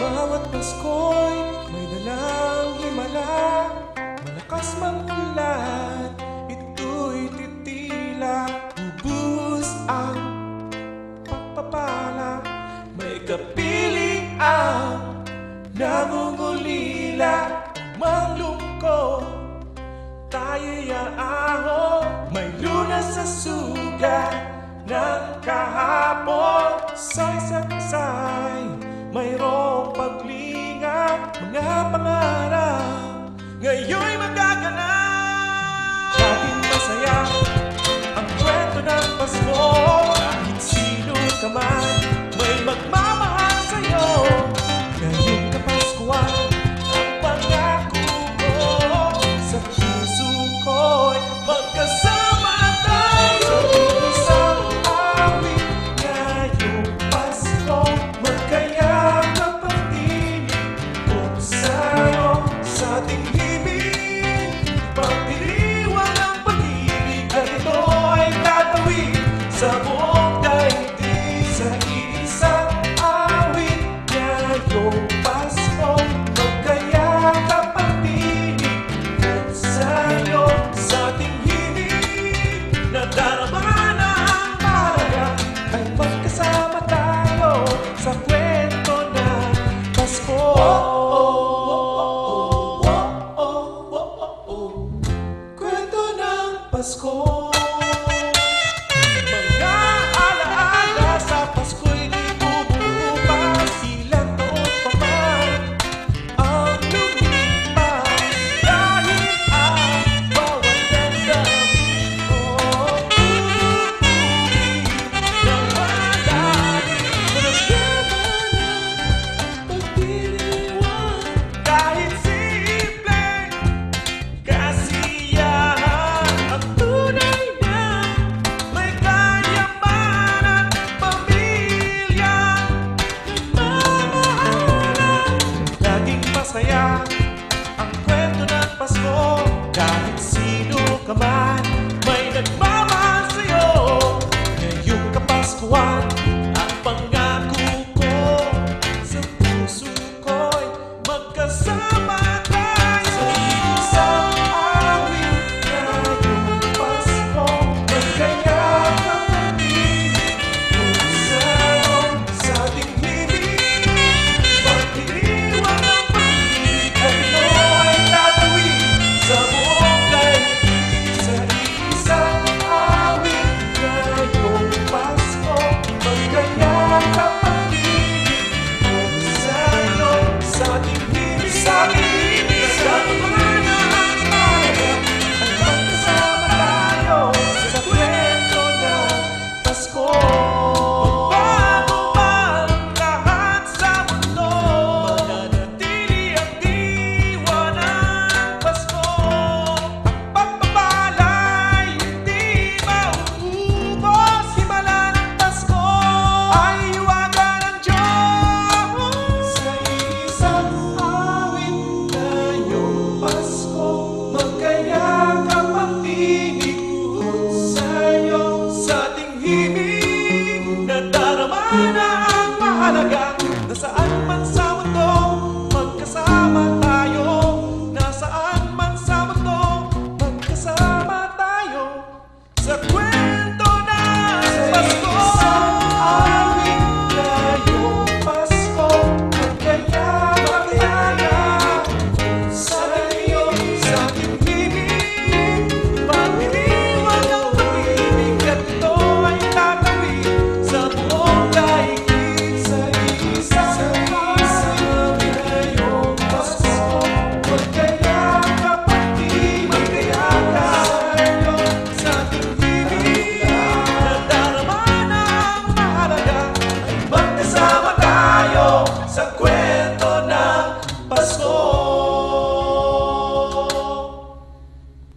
Bawat Pasko'y may dalang himala, malakas mang ulan, ito'y titila. Bubus ang pagpapala, may kapiling ang nangungulila. Manglungkot, tayo'y aaho, may lunas sa sugat ng kahapon. Say-saksay, mayroong paglingap, mga pangarap ngayon'y magaganap. Laging masaya ang kwento ng Pasko, kahit sino ka man may magmamahal sa'yo. Ngayong Kapaskuhan, ang pangako ko sa puso ko'y magkasama tayo. Isang awit ngayong Pasko, magkayakap ang tinig ko sa'yo. Sa ating himig, pagdiriwang ang pag-ibig, at ito ay tatawid sa buong daigdig. Sa iisang awit ngayong Pasko, magkayakap ang tinig ko sa'yo. Sa ating himig, nadarama na ang mahalaga, ay magkasama tayo sa kwento ng Pasko. Kwento ng Pasko. Mga alaala sa Pasko'y di bumubukas, ilang taon pa man ang lumipas. Dahil ang bawat damdamin ko uuwi ng malalim sa nasama ng pagdiriwang. Kahit simpleng kasiyahan, ang tunay na may kayamanan, pamilyang nagmamahalan. Laging masaya ang kwento ng Pasko, kahit sino ka man may nagmamahal sa'yo. Ngayong Kapaskuhan, ang pangako ko sa puso ko'y magkasama tayo. Sa isang awit ngayong Pasko, magkayakap ang tinig ko sa'yo. Sa ating himig, pagdiriwang ang pag-ibig, at ito ay tatawid sa buong daigdig. Sa isang awit ngayong Pasko, magkayakap ang tinig ko sa'yo. Sa ating himig, nadarama na ang mahalaga, ay magkasama tayo sa kwento ng Pasko. Magbago man ang lahat sa mundo, mananatili ang diwa ng Pasko. Ang pagpapala'y hindi mauubos, himala ng Pasko ay hiwaga ng Diyos. Sa isang awit ngayong Pasko, magkayakap ang tinig ko sa'yo. Sa ating himig, nadarama na ang mahalaga,